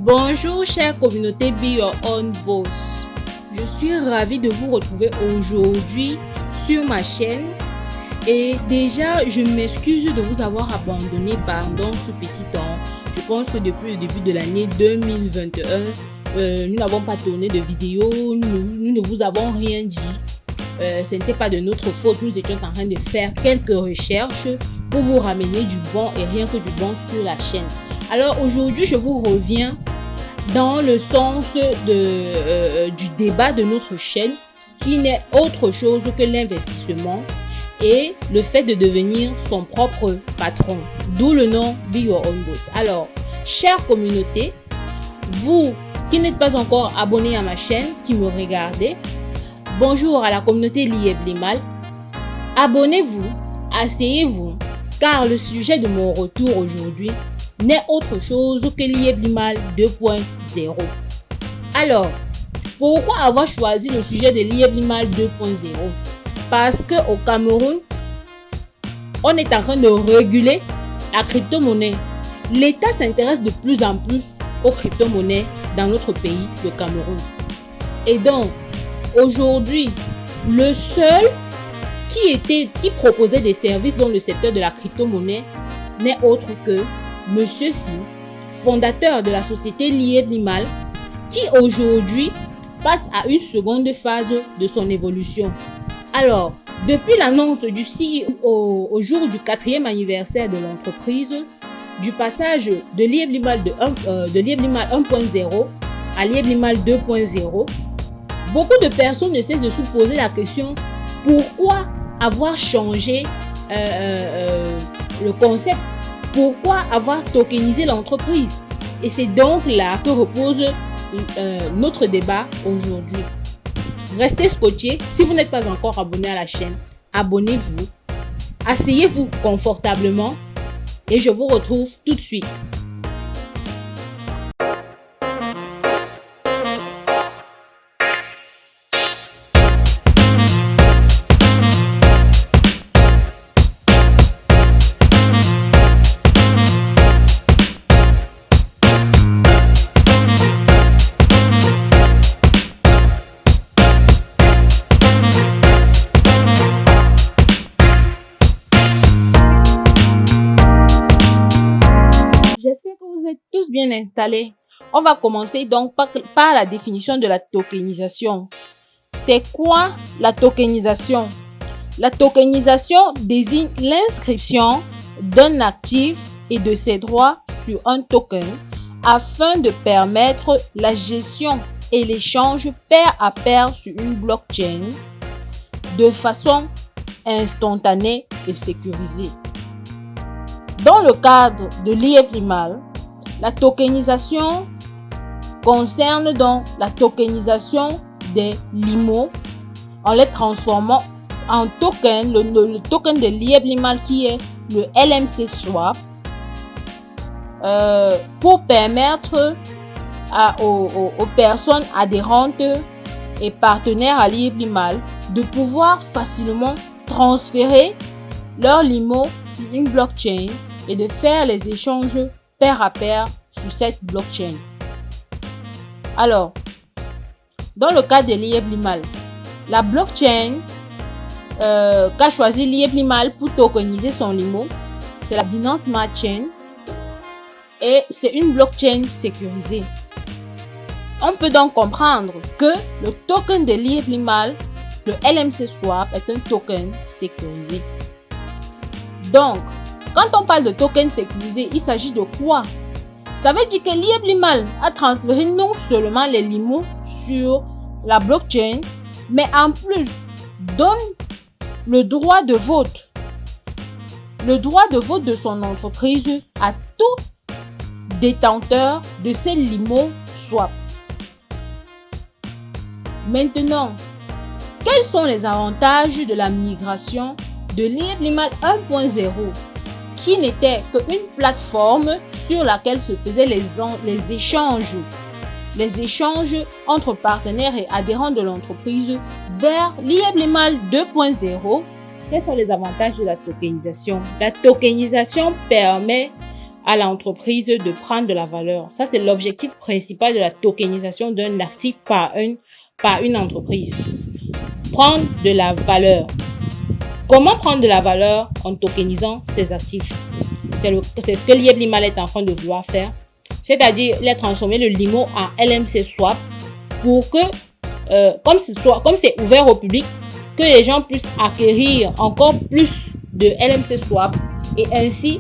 Bonjour chère communauté Be Your Own Boss. Je suis ravie de vous retrouver aujourd'hui sur ma chaîne. Et déjà, je m'excuse de vous avoir abandonné pendant ce petit temps. Je pense que depuis le début de l'année 2021, nous n'avons pas tourné de vidéo, nous ne vous avons rien dit. Ce n'était pas de notre faute, nous étions en train de faire quelques recherches pour vous ramener du bon et rien que du bon sur la chaîne. Alors aujourd'hui, je vous reviens dans le sens du débat de notre chaîne qui n'est autre chose que l'investissement et le fait de devenir son propre patron, d'où le nom Be Your Own Boss. Alors, chère communauté, vous qui n'êtes pas encore abonné à ma chaîne, qui me regardez, bonjour à la communauté Liyeblimal, abonnez-vous, asseyez-vous, car le sujet de mon retour aujourd'hui n'est autre chose que Liyeblimal 2.0. Alors, pourquoi avoir choisi le sujet de Liyeblimal 2.0? Parce qu'au Cameroun, on est en train de réguler la crypto-monnaie. L'État s'intéresse de plus en plus aux crypto-monnaies dans notre pays, le Cameroun. Et donc, aujourd'hui, le seul qui proposait des services dans le secteur de la crypto-monnaie n'est autre que Monsieur Si, fondateur de la société Liyeblimal, qui aujourd'hui passe à une seconde phase de son évolution. Alors, depuis l'annonce du CEO au jour du 4e anniversaire de l'entreprise, du passage de Liyeblimal 1.0 à Liyeblimal 2.0, beaucoup de personnes ne cessent de se poser la question pourquoi avoir changé le concept, pourquoi avoir tokenisé l'entreprise. Et c'est donc là que repose notre débat aujourd'hui. Restez scotchés. Si vous n'êtes pas encore abonné à la chaîne, abonnez-vous. Asseyez-vous confortablement et je vous retrouve tout de suite. J'espère que vous êtes tous bien installés. On va commencer donc par la définition de la tokenisation. C'est quoi la tokenisation? La tokenisation désigne l'inscription d'un actif et de ses droits sur un token afin de permettre la gestion et l'échange pair à pair sur une blockchain de façon instantanée et sécurisée. Dans le cadre de Liyeblimal, la tokenisation concerne donc la tokenisation des LIMO en les transformant en token, le token de Liyeblimal qui est le LMC Swap, pour permettre aux personnes adhérentes et partenaires à Liyeblimal de pouvoir facilement transférer leur LIMO sur une blockchain et de faire les échanges pair à pair sur cette blockchain. Alors, dans le cas de Liyeblimal, la blockchain qu'a choisi Liyeblimal pour tokeniser son LIMO, c'est la Binance Smart Chain et c'est une blockchain sécurisée. On peut donc comprendre que le token de Liyeblimal, le LMC Swap, est un token sécurisé. Donc, quand on parle de token sécurisé, il s'agit de quoi? Ça veut dire que Liyeblimal a transféré non seulement les LIMO sur la blockchain, mais en plus donne le droit de vote. Le droit de vote de son entreprise à tout détenteur de ces LIMO swap. Maintenant, quels sont les avantages de la migration de Liyeblimal 1.0 qui n'était qu'une plateforme sur laquelle se faisaient les échanges entre partenaires et adhérents de l'entreprise vers Liyeblimal 2.0? Quels sont les avantages de la tokenisation? La tokenisation permet à l'entreprise de prendre de la valeur. Ça, c'est l'objectif principal de la tokenisation d'un actif par une entreprise. Prendre de la valeur. Comment prendre de la valeur en tokenisant ses actifs? C'est ce que Liebl-Limal est en train de vouloir faire. C'est-à-dire, il a transformé le LIMO en LMC Swap pour que, comme c'est ouvert au public, que les gens puissent acquérir encore plus de LMC Swap et ainsi,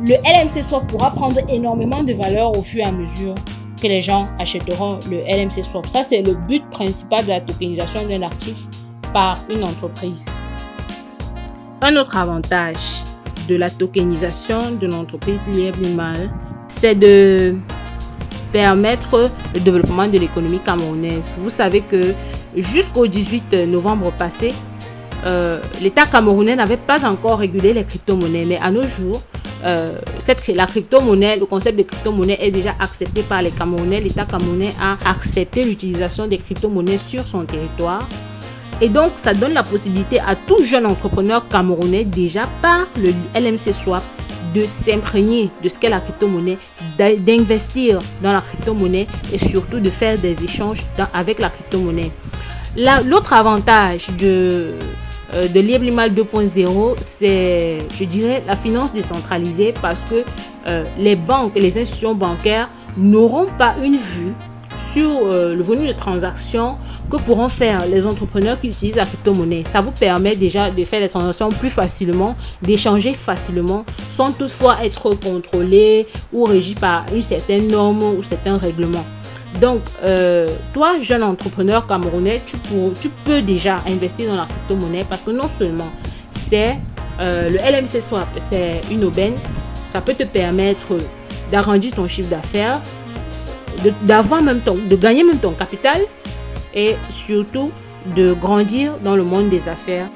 le LMC Swap pourra prendre énormément de valeur au fur et à mesure que les gens achèteront le LMC Swap. Ça, c'est le but principal de la tokenisation d'un actif par une entreprise. Un autre avantage de la tokenisation de l'entreprise Liebl-Limal, c'est de permettre le développement de l'économie camerounaise. Vous savez que jusqu'au 18 novembre passé, l'État camerounais n'avait pas encore régulé les crypto-monnaies, mais à nos jours, la crypto-monnaie, le concept de crypto-monnaie est déjà accepté par les Camerounais. L'État camerounais a accepté l'utilisation des crypto-monnaies sur son territoire. Et donc, ça donne la possibilité à tout jeune entrepreneur camerounais, déjà par le LMC Swap, de s'imprégner de ce qu'est la crypto-monnaie, d'investir dans la crypto-monnaie et surtout de faire des échanges avec la crypto-monnaie. L'autre avantage de Liebl-Limal 2.0, c'est, je dirais, la finance décentralisée parce que les banques et les institutions bancaires n'auront pas une vue sur le volume de transactions que pourront faire les entrepreneurs qui utilisent la crypto-monnaie. Ça vous permet déjà de faire les transactions plus facilement, d'échanger facilement, sans toutefois être contrôlé ou régi par une certaine norme ou certains règlements. Donc, toi, jeune entrepreneur camerounais, tu peux déjà investir dans la crypto-monnaie parce que non seulement c'est le LMC Swap, c'est une aubaine, ça peut te permettre d'agrandir ton chiffre d'affaires, de gagner même ton capital et surtout de grandir dans le monde des affaires.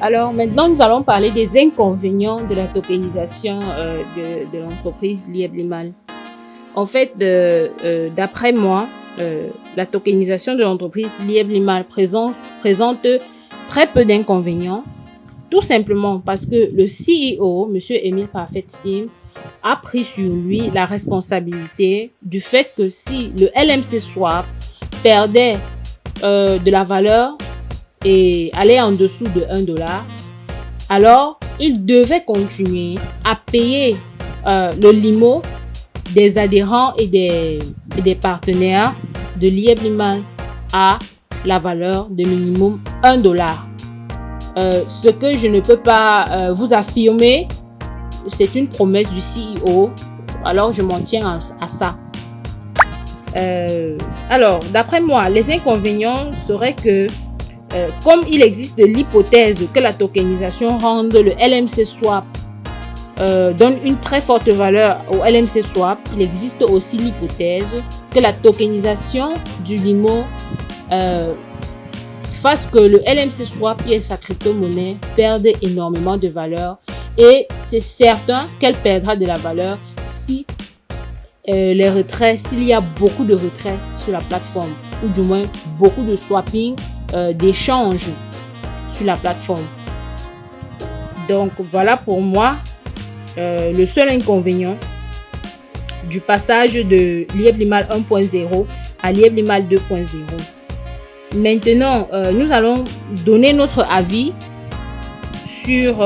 Alors maintenant, nous allons parler des inconvénients de la tokenisation de l'entreprise Liebl-Limal. En fait, d'après moi, la tokenisation de l'entreprise Liebl-Limal présente très peu d'inconvénients, tout simplement parce que le CEO, M. Emile Parfait Sim, a pris sur lui la responsabilité du fait que si le LMC Swap perdait de la valeur et allait en dessous de $1, alors il devait continuer à payer le LIMO des adhérents et des partenaires de Liebl-Limal à la valeur de minimum $1. Ce que je ne peux pas vous affirmer, c'est une promesse du CEO, alors je m'en tiens à ça. Alors, d'après moi, les inconvénients seraient que, comme il existe l'hypothèse que la tokenisation rende le LMC Swap donne une très forte valeur au LMC Swap, il existe aussi l'hypothèse que la tokenisation du LIMO fasse que le LMC Swap, qui est sa crypto-monnaie, perde énormément de valeur. Et c'est certain qu'elle perdra de la valeur si s'il y a beaucoup de retraits sur la plateforme, ou du moins beaucoup de swapping, d'échanges sur la plateforme. Donc voilà pour moi le seul inconvénient du passage de Liebl-Limal 1.0 à Liebl-Limal 2.0. Maintenant, nous allons donner notre avis sur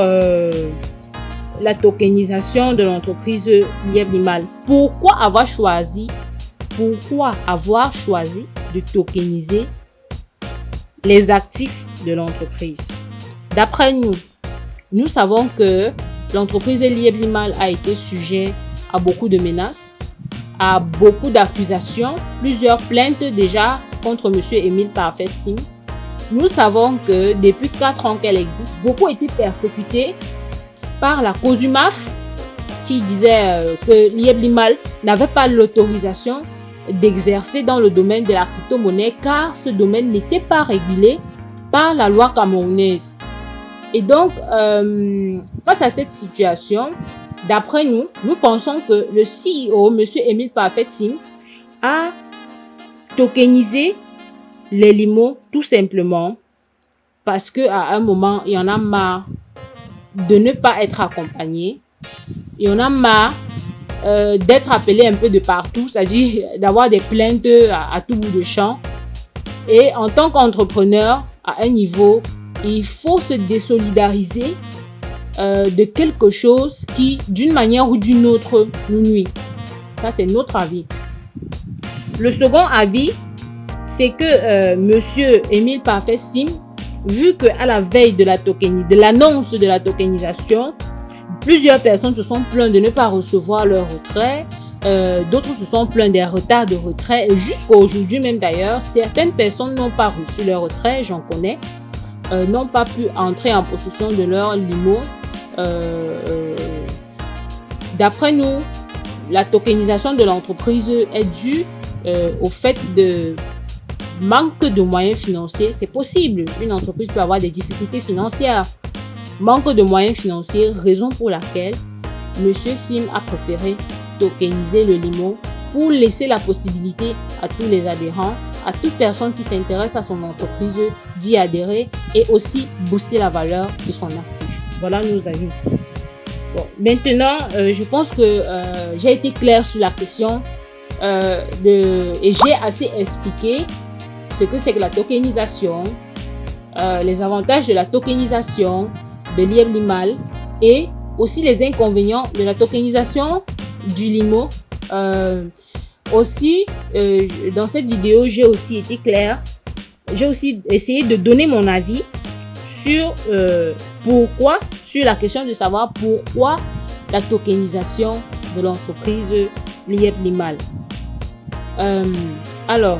la tokenisation de l'entreprise Liebl-Limal. Pourquoi avoir choisi de tokeniser les actifs de l'entreprise? D'après nous savons que l'entreprise Liebl-Limal a été sujet à beaucoup de menaces, à beaucoup d'accusations, plusieurs plaintes déjà contre M. Emile Parfait Sim. Nous savons que depuis 4 ans qu'elle existe, beaucoup étaient persécutés par la COSUMAF qui disait que Liebl-Limal n'avait pas l'autorisation d'exercer dans le domaine de la crypto-monnaie car ce domaine n'était pas régulé par la loi camerounaise. Et donc, face à cette situation, d'après nous pensons que le CEO, M. Emile Parfait Sim, a tokenisé les LIMO tout simplement parce qu'à un moment, il y en a marre de ne pas être accompagné. Il y en a marre d'être appelé un peu de partout, c'est-à-dire d'avoir des plaintes à tout bout de champ. Et en tant qu'entrepreneur, à un niveau, il faut se désolidariser de quelque chose qui, d'une manière ou d'une autre, nous nuit. Ça, c'est notre avis. Le second avis, c'est que Monsieur Émile Parfait Sim, vu qu'à la veille de l'annonce de la tokenisation, plusieurs personnes se sont plaintes de ne pas recevoir leur retrait. D'autres se sont plaints des retards de retrait. Et jusqu'à aujourd'hui même d'ailleurs, certaines personnes n'ont pas reçu leur retrait, j'en connais, n'ont pas pu entrer en possession de leur limo. D'après nous, la tokenisation de l'entreprise est due au fait de manque de moyens financiers. C'est possible, une entreprise peut avoir des difficultés financières. Manque de moyens financiers, raison pour laquelle Monsieur Sim a préféré tokeniser le limo pour laisser la possibilité à tous les adhérents, à toute personne qui s'intéresse à son entreprise d'y adhérer et aussi booster la valeur de son actif. Voilà nos avis. Bon, maintenant, je pense que j'ai été claire sur la question et j'ai assez expliqué ce que c'est que la tokenisation, les avantages de la tokenisation de Lieb Limal et aussi les inconvénients de la tokenisation du limo. Aussi, dans cette vidéo, j'ai aussi été claire. J'ai aussi essayé de donner mon avis sur sur la question de savoir pourquoi la tokenisation de l'entreprise Lieb Limal. Alors,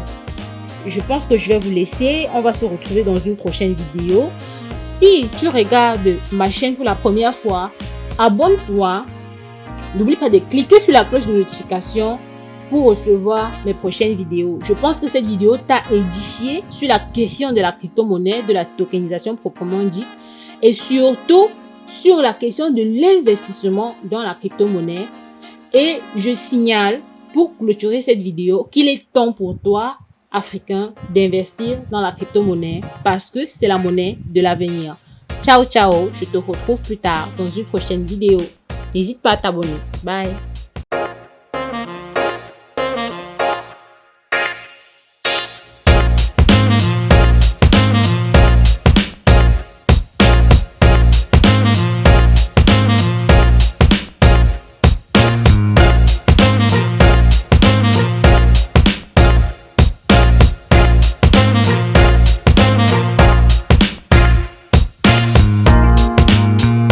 je pense que je vais vous laisser. On va se retrouver dans une prochaine vidéo. Si tu regardes ma chaîne pour la première fois, abonne-toi. N'oublie pas de cliquer sur la cloche de notification pour recevoir mes prochaines vidéos. Je pense que cette vidéo t'a édifié sur la question de la crypto-monnaie, de la tokenisation proprement dite, et surtout sur la question de l'investissement dans la crypto-monnaie. Et je signale, pour clôturer cette vidéo, qu'il est temps pour toi, Africain, d'investir dans la crypto-monnaie parce que c'est la monnaie de l'avenir. Ciao, ciao, je te retrouve plus tard dans une prochaine vidéo. N'hésite pas à t'abonner. Bye.